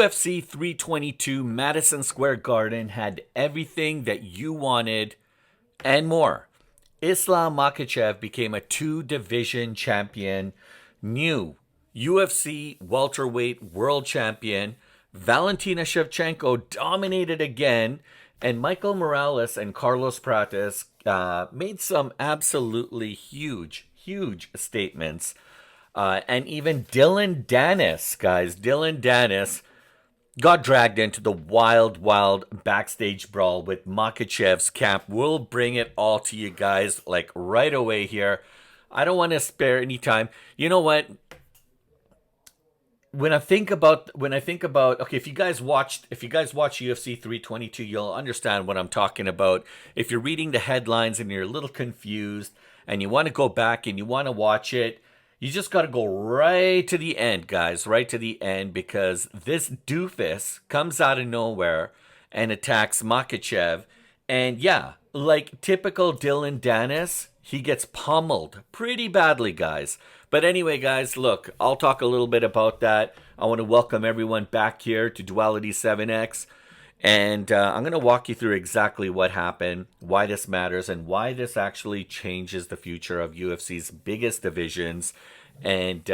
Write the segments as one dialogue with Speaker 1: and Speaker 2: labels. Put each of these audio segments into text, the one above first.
Speaker 1: UFC 322 Madison Square Garden had everything that you wanted and more. Islam Makhachev became a two-division champion, new UFC welterweight world champion. Valentina Shevchenko dominated again, and Michael Morales and Carlos Prates made some absolutely huge statements. And even Dillon Danis, guys, Dillon Danis got dragged into the wild backstage brawl with Makhachev's camp. We'll bring it all to you guys like right away here. I don't want to spare any time. You know what? When I think about okay, if you guys watch UFC 322, you'll understand what I'm talking about. If you're reading the headlines and you're a little confused and you want to go back and you want to watch it, you just got to go right to the end, guys, right to the end, because this doofus comes out of nowhere and attacks Makhachev. And yeah, like typical Dillon Danis, he gets pummeled pretty badly, guys. But anyway, guys, look, I'll talk a little bit about that. I want to welcome everyone back here to Duality 7X. And I'm going to walk you through exactly what happened, why this matters, and why this actually changes the future of UFC's biggest divisions. And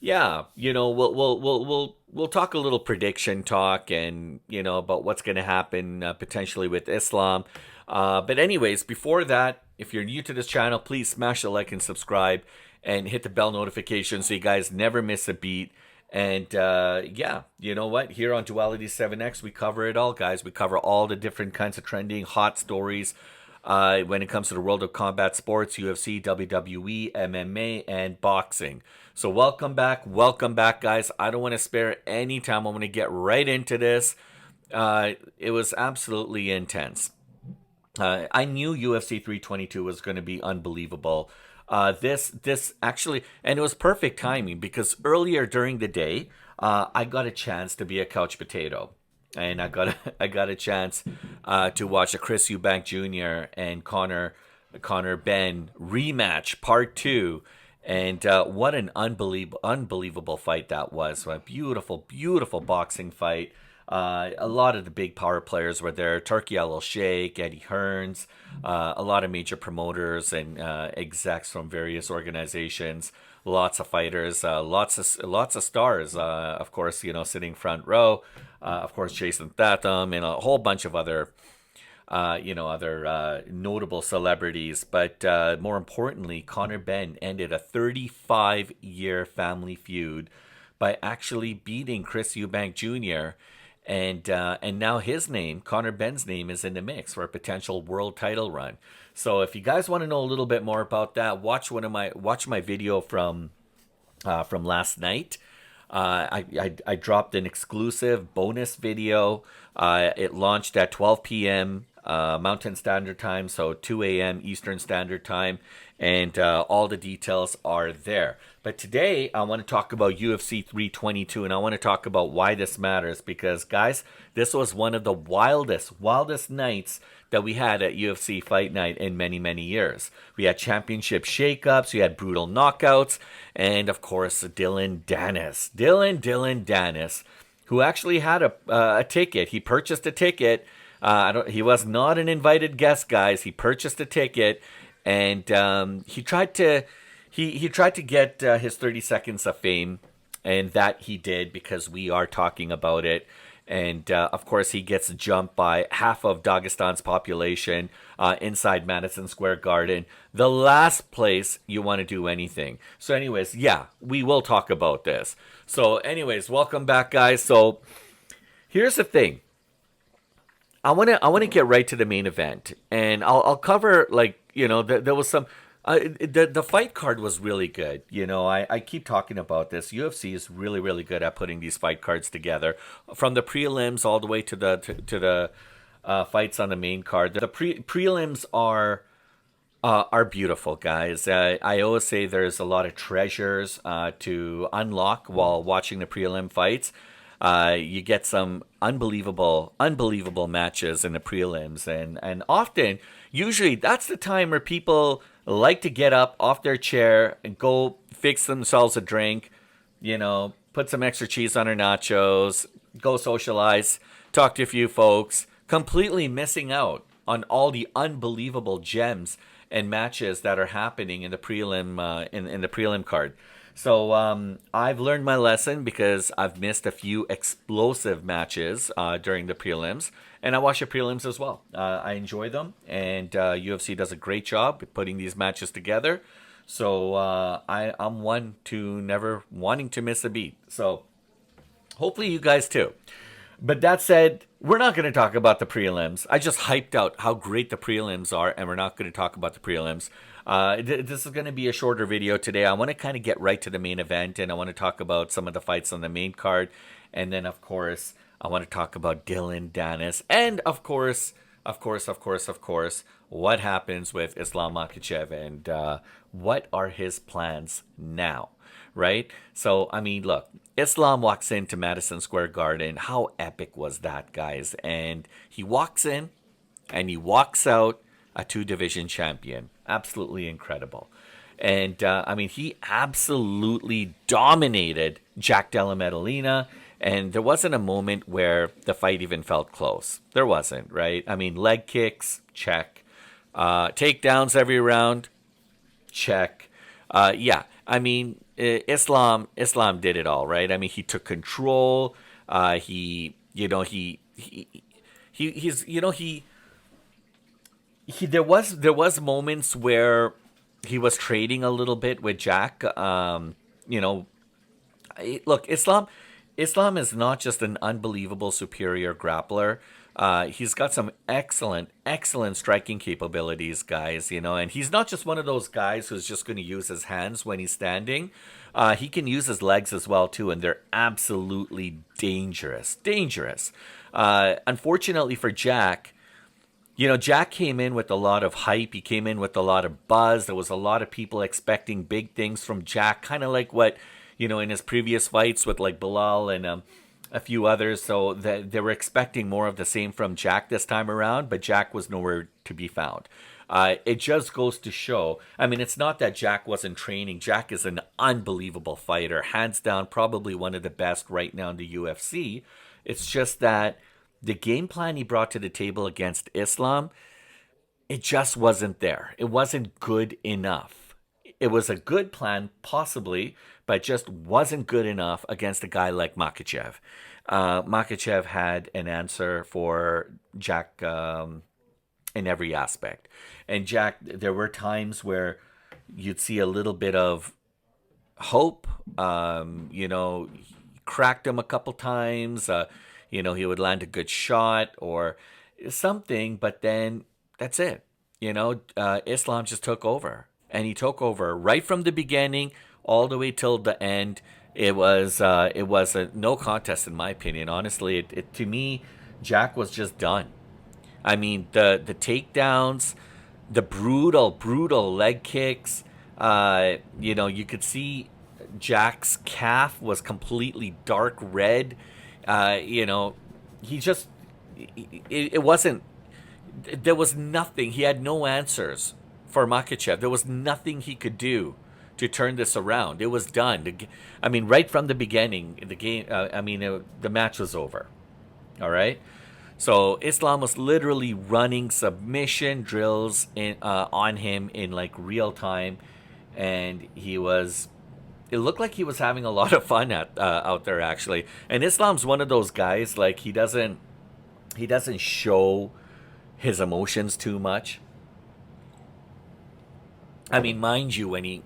Speaker 1: yeah, you know, we'll talk a little prediction talk, and you know about what's going to happen potentially with Islam. But anyways, before that, if you're new to this channel, please smash the like and subscribe, and hit the bell notification so you guys never miss a beat. And yeah, you know what? Here on Duality 7X, we cover it all, guys. We cover all the different kinds of trending hot stories when it comes to the world of combat sports, UFC, WWE, MMA, and boxing. So welcome back, guys. I don't want to spare any time. I want to get right into this. It was absolutely intense. I knew UFC 322 was going to be unbelievable. This actually, and it was perfect timing because earlier during the day, I got a chance to be a couch potato, and I got a chance to watch a Chris Eubank Jr. and Conor Benn rematch part 2, and what an unbelievable fight that was! A beautiful boxing fight. A lot of the big power players were there. Turki Al-Sheikh, Eddie Hearns, a lot of major promoters and execs from various organizations. Lots of fighters, lots of stars. Of course, you know, sitting front row. Of course, Jason Statham and a whole bunch of other, notable celebrities. But more importantly, Conor Benn ended a 35-year family feud by actually beating Chris Eubank Jr. And now his name, Conor Benn's name, is in the mix for a potential world title run. So if you guys want to know a little bit more about that, watch my video from last night. I dropped an exclusive bonus video. It launched at 12 p.m. Mountain Standard Time, so 2 a.m. Eastern Standard Time, and all the details are there. But today, I want to talk about UFC 322, and I want to talk about why this matters, because, guys, this was one of the wildest nights that we had at UFC Fight Night in many years. We had championship shakeups, we had brutal knockouts, and, of course, Dillon Danis, who actually had a ticket. He purchased a ticket. He was not an invited guest, guys. He purchased a ticket, and he tried to get his 30 seconds of fame, and that he did because we are talking about it. And of course, he gets jumped by half of Dagestan's population inside Madison Square Garden, the last place you want to do anything. So anyways, yeah, we will talk about this. So anyways, welcome back, guys. So here's the thing. I want to get right to the main event, and I'll cover, like, you know, there was some the fight card was really good. You know, I keep talking about this. UFC is really good at putting these fight cards together, from the prelims all the way to the fights on the main card. The prelims are beautiful, guys. I always say there's a lot of treasures to unlock while watching the prelim fights. You get some unbelievable matches in the prelims, and often, usually, that's the time where people like to get up off their chair and go fix themselves a drink, you know, put some extra cheese on her nachos, go socialize, talk to a few folks, completely missing out on all the unbelievable gems and matches that are happening in the prelim in the prelim card. So I've learned my lesson because I've missed a few explosive matches during the prelims, and I watch the prelims as well. I enjoy them, and UFC does a great job with putting these matches together. So I'm one to never wanting to miss a beat. So hopefully you guys too. But that said, we're not going to talk about the prelims. I just hyped out how great the prelims are, and we're not going to talk about the prelims. This is going to be a shorter video today. I want to kind of get right to the main event, and I want to talk about some of the fights on the main card. And then, of course, I want to talk about Dillon Danis. And, of course, what happens with Islam Makhachev and what are his plans now, right? So, I mean, look, Islam walks into Madison Square Garden. How epic was that, guys? And he walks in and he walks out a two-division champion. Absolutely incredible. And, I mean, he absolutely dominated Jack Della Maddalena. And there wasn't a moment where the fight even felt close. There wasn't, right? I mean, leg kicks, check. Takedowns every round, check. Yeah, I mean, Islam did it all, right? I mean, he took control. He there was moments where he was trading a little bit with Jack. Look, Islam is not just an unbelievable superior grappler. He's got some excellent striking capabilities, guys, and he's not just one of those guys who's just going to use his hands when he's standing. He can use his legs as well, too, and they're absolutely dangerous. Unfortunately for Jack, Jack came in with a lot of hype. He came in with a lot of buzz. There was a lot of people expecting big things from Jack, kind of like what, in his previous fights with like Bilal and a few others. So they were expecting more of the same from Jack this time around, but Jack was nowhere to be found. It just goes to show, I mean, it's not that Jack wasn't training. Jack is an unbelievable fighter, hands down, probably one of the best right now in the UFC. It's just that the game plan he brought to the table against Islam, it just wasn't there. It wasn't good enough. It was a good plan, possibly, but just wasn't good enough against a guy like Makhachev. Makhachev had an answer for Jack in every aspect. And Jack, there were times where you'd see a little bit of hope. He cracked him a couple times. He would land a good shot or something, but then that's it. Islam just took over. And he took over right from the beginning all the way till the end. It was a no contest in my opinion. Honestly, to me, Jack was just done. I mean, the takedowns, the brutal leg kicks. You could see Jack's calf was completely dark red. He just it wasn't. There was nothing. He had no answers for Makhachev. There was nothing he could do to turn this around. It was done. I mean, right from the beginning, the game. The match was over. All right. So Islam was literally running submission drills on him in like real time, and he was. It looked like he was having a lot of fun out there actually. And Islam's one of those guys, like he doesn't show his emotions too much. I mean, mind you, when he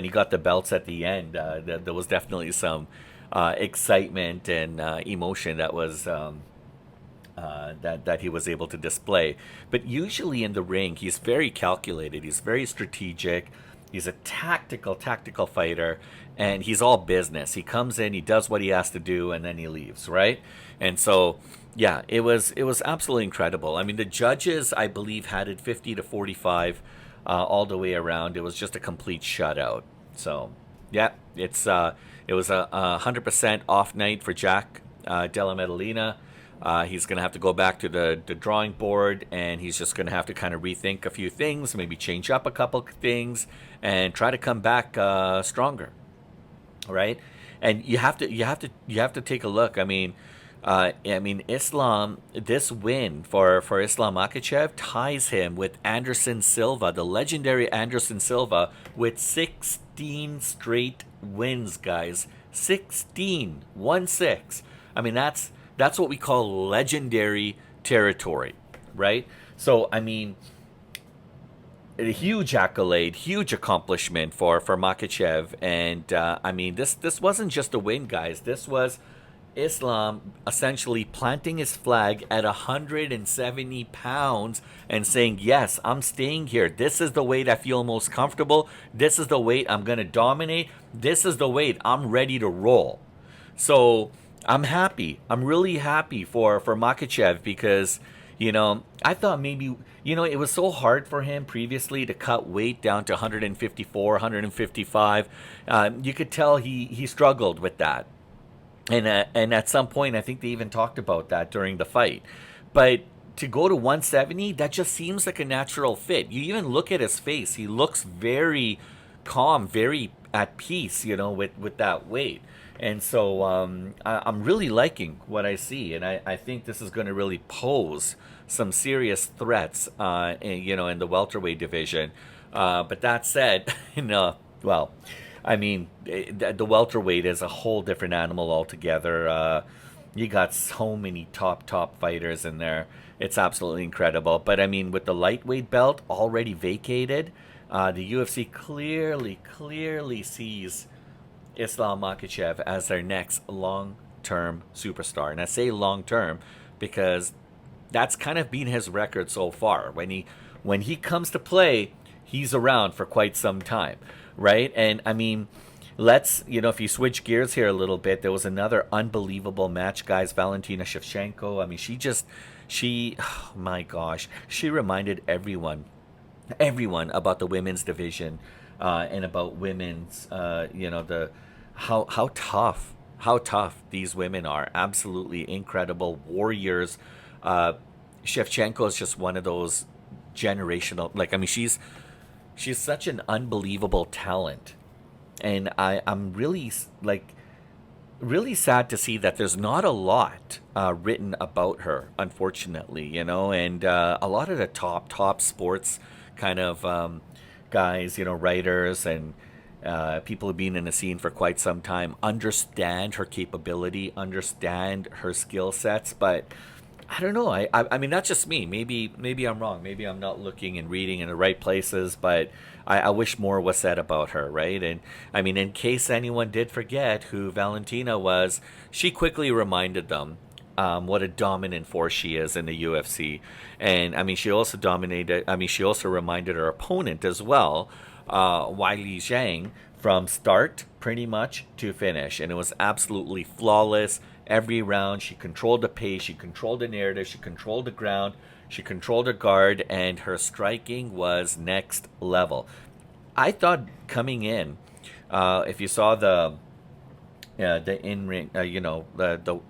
Speaker 1: got the belts at the end, there was definitely some excitement and emotion that was that he was able to display. But usually in the ring, he's very calculated. He's very strategic. He's a tactical fighter, and he's all business. He comes in, he does what he has to do, and then he leaves, right? And so, yeah, it was absolutely incredible. I mean, the judges, I believe, had it 50-45 all the way around. It was just a complete shutout. So, yeah, it was a 100% off night for Jack Della Maddalena. He's going to have to go back to the drawing board, and he's just going to have to kind of rethink a few things, maybe change up a couple things, and try to come back stronger. right? And you have to take a look. I mean, Islam. This win for Islam Makhachev ties him with Anderson Silva, the legendary Anderson Silva, with 16 straight wins, guys. 16, 1-6. I mean, that's what we call legendary territory, right? So, I mean, a huge accolade, huge accomplishment for Makhachev, and I mean, this wasn't just a win, guys. This was Islam essentially planting his flag at 170 pounds and saying, "Yes, I'm staying here. This is the weight I feel most comfortable. This is the weight I'm gonna dominate. This is the weight I'm ready to roll." So I'm happy. I'm really happy for Makachev because, I thought maybe, it was so hard for him previously to cut weight down to 154, 155. You could tell he struggled with that. And at some point, I think they even talked about that during the fight. But to go to 170, that just seems like a natural fit. You even look at his face; he looks very calm, very at peace, with that weight. And so I'm really liking what I see, and I think this is going to really pose some serious threats, in the welterweight division. But that said, well, I mean, the welterweight is a whole different animal altogether. You got so many top fighters in there. It's absolutely incredible. But I mean, with the lightweight belt already vacated, the UFC clearly sees Islam Makhachev as their next long-term superstar. And I say long-term because that's kind of been his record so far. When he comes to play, he's around for quite some time, right? And I mean, if you switch gears here a little bit, there was another unbelievable match, guys. Valentina Shevchenko. I mean, oh my gosh, she reminded everyone about the women's division, and about women's, the how tough these women are. Absolutely incredible warriors. Shevchenko is just one of those generational. Like, I mean, she's such an unbelievable talent, and I'm really really sad to see that there's not a lot written about her, unfortunately. And a lot of the top sports kind of guys, writers and people who've been in the scene for quite some time understand her capability, understand her skill sets, but I don't know. I mean, that's just me. Maybe I'm wrong. Maybe I'm not looking and reading in the right places. But I wish more was said about her, right? And I mean, in case anyone did forget who Valentina was, she quickly reminded them what a dominant force she is in the UFC. And I mean, she also dominated. I mean, she also reminded her opponent as well, Weili Zhang, from start pretty much to finish, and it was absolutely flawless. Every round, she controlled the pace, she controlled the narrative, she controlled the ground, she controlled her guard, and her striking was next level. I thought coming in, if you saw the in ring, the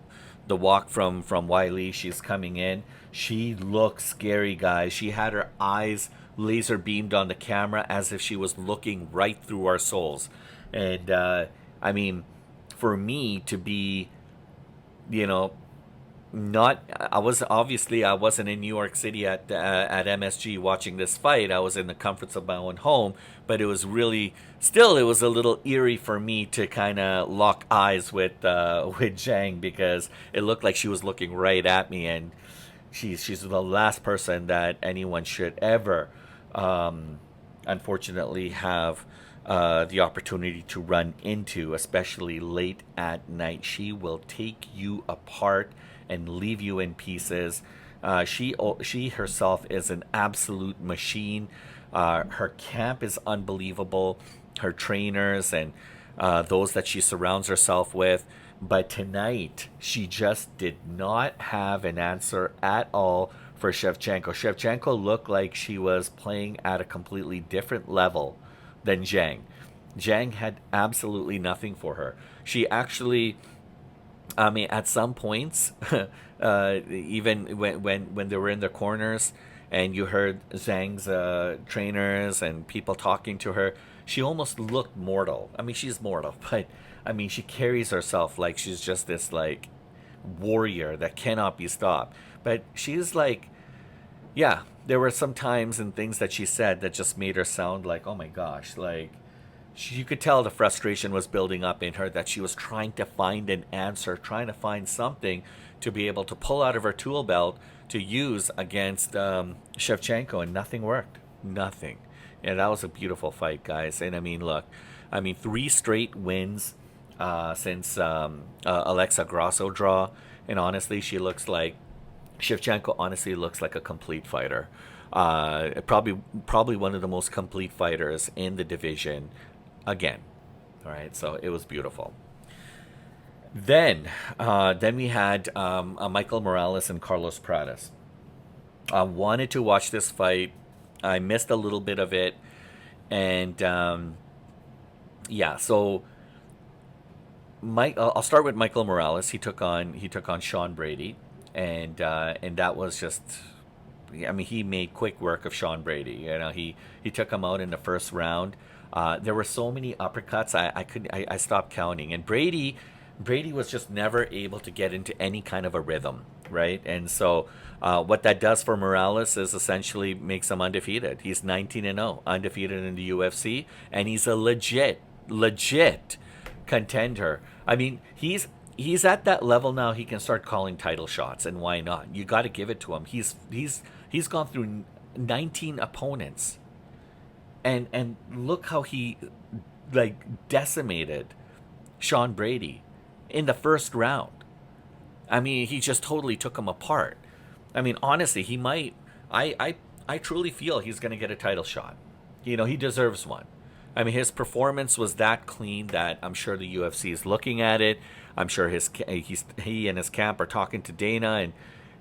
Speaker 1: walk from Wiley, she's coming in. She looked scary, guys. She had her eyes laser beamed on the camera as if she was looking right through our souls. And I mean, for me to be, not I wasn't in New York City at MSG watching this fight. I was in the comforts of my own home, but it was really it was a little eerie for me to kind of lock eyes with Zhang, because it looked like she was looking right at me, and she's the last person that anyone should ever unfortunately have the opportunity to run into, especially late at night. She will take you apart and leave you in pieces. She herself is an absolute machine. Her camp is unbelievable. Her trainers and those that she surrounds herself with. But tonight, she just did not have an answer at all for Shevchenko. Shevchenko looked like she was playing at a completely different level than Zhang. Zhang had absolutely nothing for her. She actually, I mean, at some points, even when they were in the corners, and you heard Zhang's trainers and people talking to her, she almost looked mortal. I mean, she's mortal, but I mean, she carries herself like she's just this like warrior that cannot be stopped. But she's like, yeah, there were some times and things that she said that just made her sound like, oh my gosh, like you could tell the frustration was building up in her, that she was trying to find an answer, trying to find something to be able to pull out of her tool belt to use against Shevchenko, and nothing worked. Nothing. Yeah, that was a beautiful fight, guys. And I mean, look, I mean, 3 straight wins since Alexa Grasso draw, and honestly, she looks like Shevchenko. Honestly, looks like a complete fighter. Probably one of the most complete fighters in the division. Again, all right. So it was beautiful. Then we had Michael Morales and Carlos Prates. I wanted to watch this fight. I missed a little bit of it, and yeah. So I'll start with Michael Morales. He took on Sean Brady, and that was just. I mean, he made quick work of Sean Brady. You know, he took him out in the first round. There were so many uppercuts. I stopped counting, and Brady was just never able to get into any kind of a rhythm, right? And so what that does for Morales is essentially makes him undefeated. He's 19-0, undefeated in the UFC, and he's a legit contender. I mean, he's at that level now. He can start calling title shots, and why not? You got to give it to him. He's gone through 19 opponents, and look how he like decimated Sean Brady in the first round. I mean, he just totally took him apart. I mean, honestly, he might. I truly feel he's going to get a title shot. You know, he deserves one. I mean, his performance was that clean that I'm sure the UFC is looking at it. I'm sure he and his camp are talking to Dana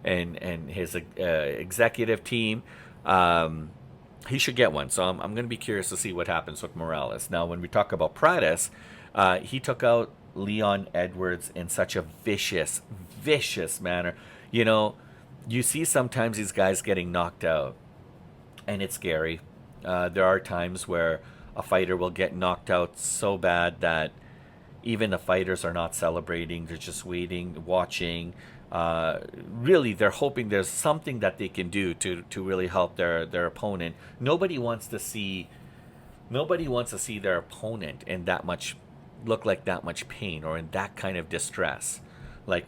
Speaker 1: and his executive team. He should get one. So I'm going to be curious to see what happens with Morales. Now, when we talk about Prates, he took out Leon Edwards in such a vicious manner. You know, you see sometimes these guys getting knocked out, and it's scary. There are times where a fighter will get knocked out so bad that even the fighters are not celebrating. They're just waiting, watching. Really, they're hoping there's something that they can do to really help their opponent. Nobody wants to see their opponent in that much look like that much pain or in that kind of distress, like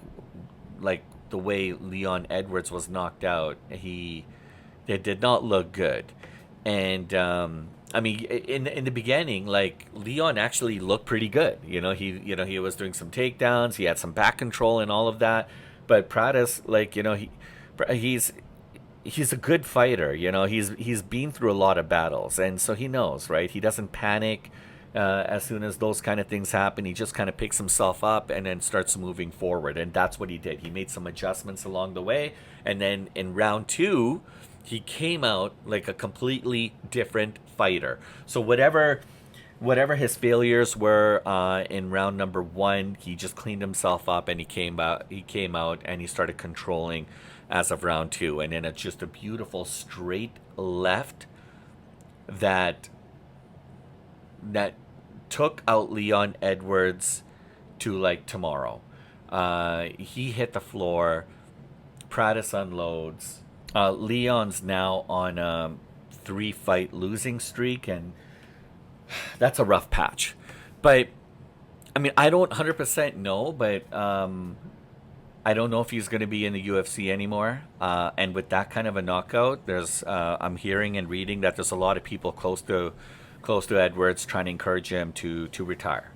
Speaker 1: the way Leon Edwards was knocked out. It did not look good, and I mean, in the beginning, like Leon actually looked pretty good. He was doing some takedowns. He had some back control and all of that. But Prates, like he's a good fighter. He's been through a lot of battles, and so he knows, right? He doesn't panic as soon as those kind of things happen. He just kind of picks himself up and then starts moving forward, and that's what he did. He made some adjustments along the way, and then in round 2. He came out like a completely different fighter. So whatever his failures were in round number 1, he just cleaned himself up and he came out and he started controlling as of round 2. And then it's just a beautiful straight left that took out Leon Edwards to like tomorrow. He hit the floor. Prates unloads. Leon's now on a 3-fight losing streak, and that's a rough patch. But I mean, I don't 100% know, but I don't know if he's going to be in the UFC anymore. And with that kind of a knockout, I'm hearing and reading that there's a lot of people close to Edwards trying to encourage him to retire.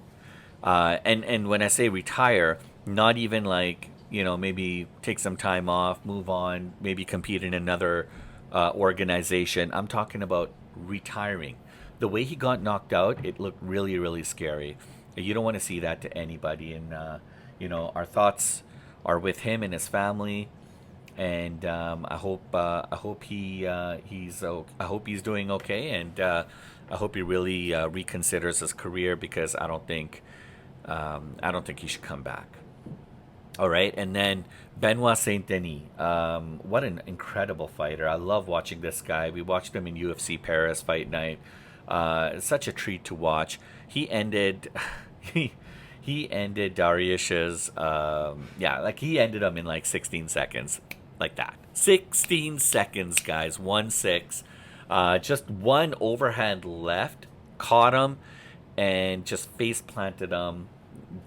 Speaker 1: And when I say retire, not even like, maybe take some time off, move on, maybe compete in another organization. I'm talking about retiring. The way he got knocked out, it looked really, really scary. You don't want to see that to anybody. And, our thoughts are with him and his family. And I hope he's doing okay. And I hope he really reconsiders his career, because I don't think he should come back. All right, and then Benoit Saint Denis. What an incredible fighter! I love watching this guy. We watched him in UFC Paris Fight Night. It's such a treat to watch. He ended, he he ended Dariush's. Yeah, like he ended him in like 16 seconds, like that. 16 seconds, guys. 1-6. Just one overhand left, caught him, and just face planted him.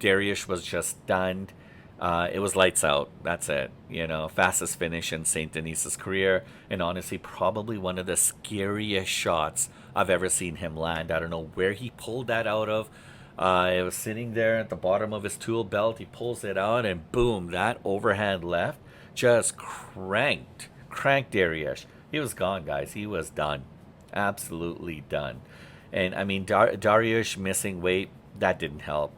Speaker 1: Dariush was just stunned. It was lights out. That's it. You know, fastest finish in St. Denis's career, and honestly, probably one of the scariest shots I've ever seen him land. I don't know where he pulled that out of. It was sitting there at the bottom of his tool belt. He pulls it out, and boom, that overhand left just cranked Dariush. He was gone, guys. He was done, absolutely done. And I mean, Dariush missing weight, that didn't help.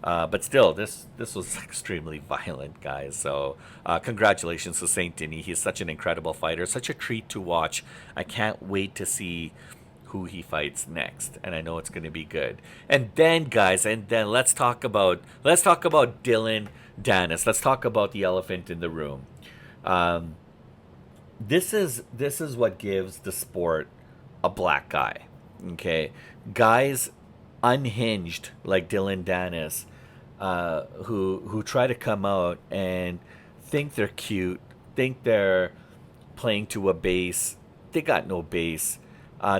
Speaker 1: But still, this was extremely violent, guys. So congratulations to Saint Denis. He's such an incredible fighter, such a treat to watch. I can't wait to see who he fights next, and I know it's going to be good. And then, guys, let's talk about Dillon Danis. Let's talk about the elephant in the room. Um, this is what gives the sport a black guy. Okay, guys unhinged like Dillon Danis, who try to come out and think they're cute, think they're playing to a base. They got no base.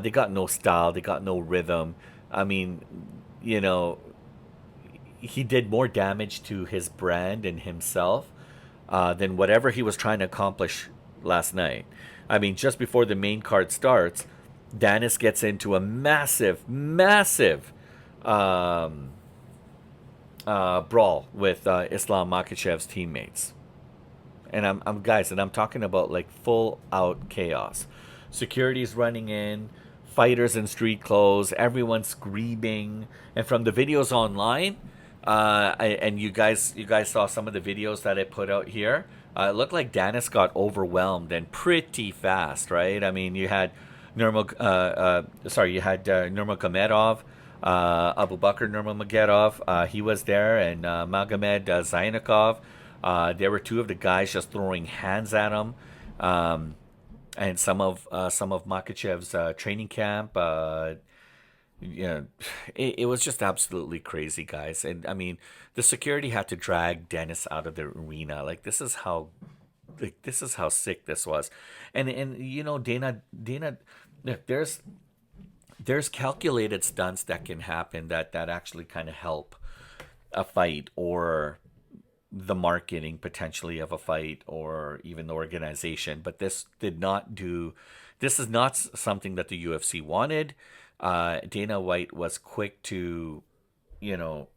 Speaker 1: They got no style. They got no rhythm. I mean, you know, he did more damage to his brand and himself than whatever he was trying to accomplish last night. I mean, just before the main card starts, Danis gets into a massive um, brawl with Islam Makhachev's teammates. And I'm guys, and I'm talking about like full out chaos. Security's running in, fighters in street clothes, everyone's screaming, and from the videos online, and you guys saw some of the videos that I put out here. It looked like Danis got overwhelmed and pretty fast, right? I mean, you had Nurmagomedov, Abu Bakr Nurmagomedov. He was there, and Magomed Zainikov. There were two of the guys just throwing hands at him. And some of Makhachev's training camp. You know, it was just absolutely crazy, guys. And I mean, the security had to drag Dennis out of the arena. Like this is how sick this was. And Dana, look, there's calculated stunts that can happen that actually kind of help a fight or the marketing potentially of a fight or even the organization. But this is not something that the UFC wanted. Dana White was you know,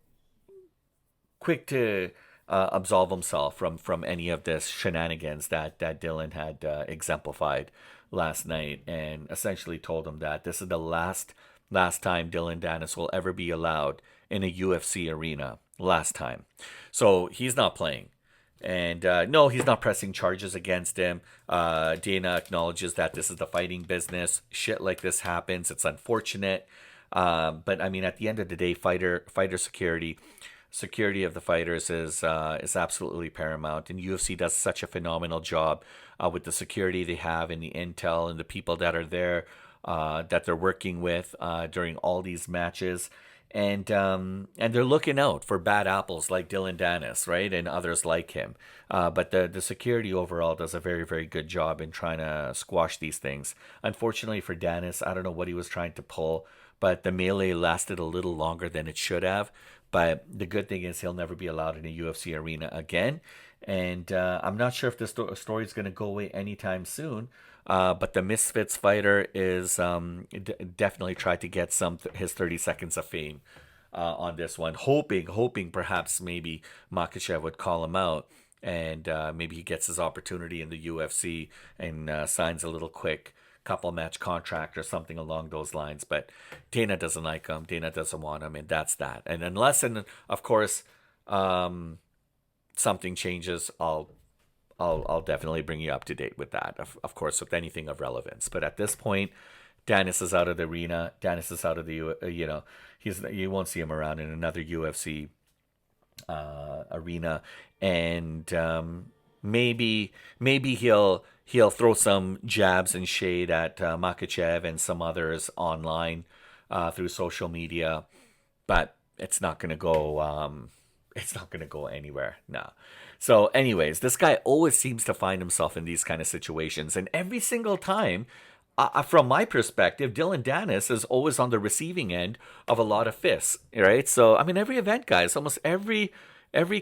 Speaker 1: quick to absolve himself from any of this shenanigans that Dylan had exemplified last night, and essentially told him that this is the last time Dillon Danis will ever be allowed in a UFC arena. Last time. So he's not playing. And no, he's not pressing charges against him. Dana acknowledges that this is the fighting business. Shit like this happens. It's unfortunate. But I mean, at the end of the day, fighter security of the fighters is absolutely paramount. And UFC does such a phenomenal job with the security they have and the intel and the people that are there that they're working with during all these matches. And they're looking out for bad apples like Dillon Danis, right, and others like him. But the security overall does a very, very good job in trying to squash these things. Unfortunately for Danis, I don't know what he was trying to pull, but the melee lasted a little longer than it should have. But the good thing is he'll never be allowed in a UFC arena again. And I'm not sure if this story is going to go away anytime soon. But the Misfits fighter is definitely tried to get his 30 seconds of fame on this one, hoping perhaps maybe Makhachev would call him out, and maybe he gets his opportunity in the UFC and signs a little quick couple match contract or something along those lines. But Dana doesn't like him. Dana doesn't want him, and that's that. And unless, and of course, something changes, I'll definitely bring you up to date with that, of course, with anything of relevance. But at this point, Danis is out of the arena. Danis is out of the, you won't see him around in another UFC arena, and maybe he'll throw some jabs and shade at Makhachev and some others online through social media, but it's not gonna go. It's not gonna go anywhere. No. So, anyways, this guy always seems to find himself in these kind of situations, and every single time, from my perspective, Dillon Danis is always on the receiving end of a lot of fists, right? So, I mean, every event, guys, almost every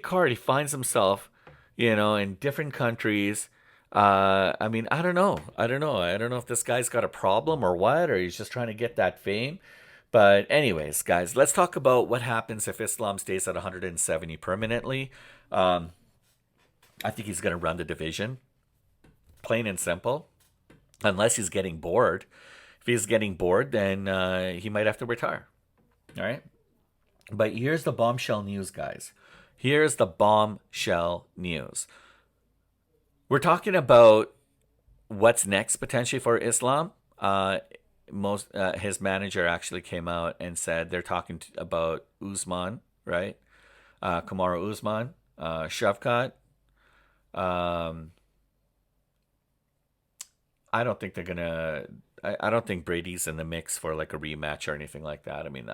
Speaker 1: card, he finds himself, in different countries. I mean, I don't know. I don't know. I don't know if this guy's got a problem or what, or he's just trying to get that fame. But anyways, guys, let's talk about what happens if Islam stays at 170 permanently. I think he's going to run the division, plain and simple, unless he's getting bored. If he's getting bored, then he might have to retire. All right. But here's the bombshell news, guys. Here's the bombshell news. We're talking about what's next potentially for Islam. His manager actually came out and said they're talking about Usman, right? Kamaru Usman, Shavkat. I don't think they're gonna. I don't think Brady's in the mix for like a rematch or anything like that. I mean,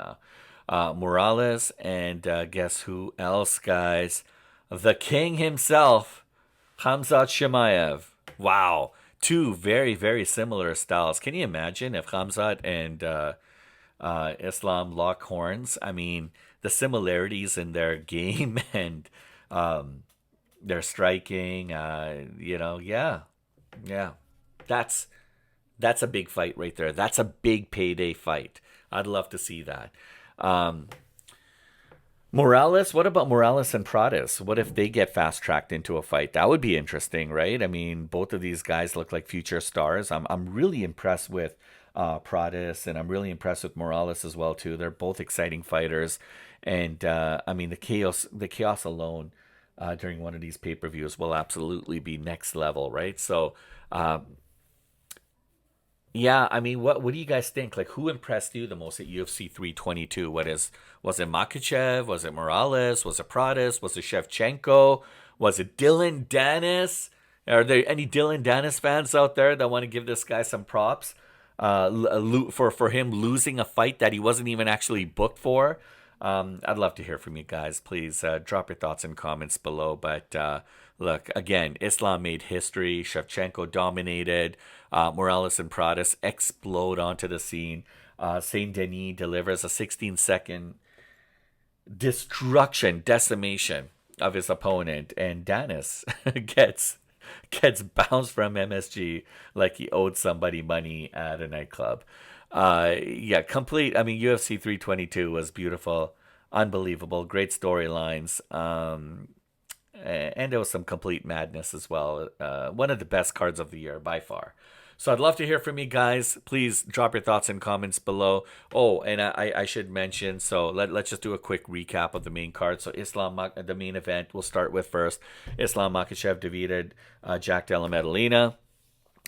Speaker 1: Morales and guess who else, guys? The king himself, Khamzat Chimaev. Wow. Two very, very similar styles. Can you imagine if Khamzat and Islam lock horns? I mean, the similarities in their game and their striking, yeah. That's a big fight right there. That's a big payday fight. I'd love to see that. Morales, what about Morales and Prates? What if they get fast tracked into a fight? That would be interesting, right? I mean, both of these guys look like future stars. I'm really impressed with Prates, and I'm really impressed with Morales as well too. They're both exciting fighters, and I mean the chaos alone during one of these pay-per-views will absolutely be next level, right? So. Yeah, I mean, what do you guys think? Like, who impressed you the most at UFC 322? Was it Makhachev? Was it Morales? Was it Prates? Was it Shevchenko? Was it Dillon Danis? Are there any Dillon Danis fans out there that want to give this guy some props for him losing a fight that he wasn't even actually booked for? I'd love to hear from you guys. Please drop your thoughts and comments below. But look, again, Islam made history. Shevchenko dominated. Morales and Prates explode onto the scene. Saint Denis delivers a 16-second decimation of his opponent, and Danis gets bounced from MSG like he owed somebody money at a nightclub. Complete. I mean, UFC 322 was beautiful, unbelievable, great storylines. And there was some complete madness as well. One of the best cards of the year by far. So I'd love to hear from you guys. Please drop your thoughts and comments below. Oh, and I should mention, so let's just do a quick recap of the main card. So the main event we'll start with first. Islam Makhachev defeated Jack Della Maddalena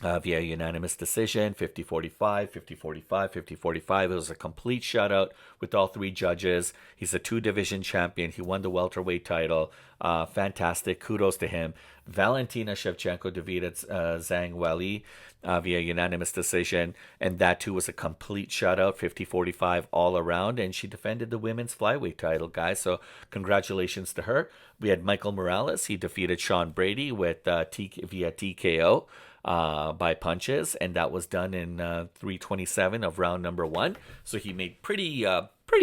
Speaker 1: via unanimous decision, 50-45, 50-45, 50-45. It was a complete shutout with all three judges. He's a two-division champion. He won the welterweight title. Fantastic. Kudos to him. Valentina Shevchenko defeated Zhang Weili via unanimous decision, and that too was a complete shutout, 50-45 all around, and she defended the women's flyweight title, guys, so congratulations to her. We had Michael Morales. He defeated Sean Brady with via TKO by punches, and that was done in 3:27 of round number 1. So he made pretty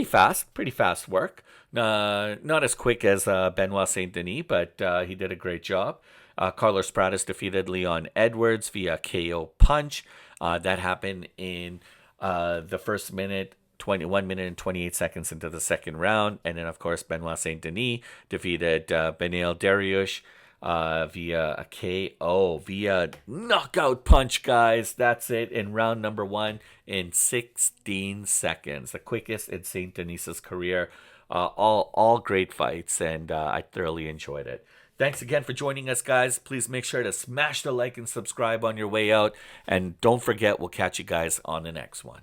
Speaker 1: fast work. Not as quick as Benoit Saint Denis, but he did a great job. Carlos Prates defeated Leon Edwards via KO punch. That happened in the first minute. 1 minute and 28 seconds into the second round. And then, of course, Benoit Saint Denis defeated Beneil Dariush via a KO, via knockout punch, guys. That's it in round number 1 in 16 seconds. The quickest in Saint Denis's career. All great fights, and I thoroughly enjoyed it. Thanks again for joining us, guys. Please make sure to smash the like and subscribe on your way out. And don't forget, we'll catch you guys on the next one.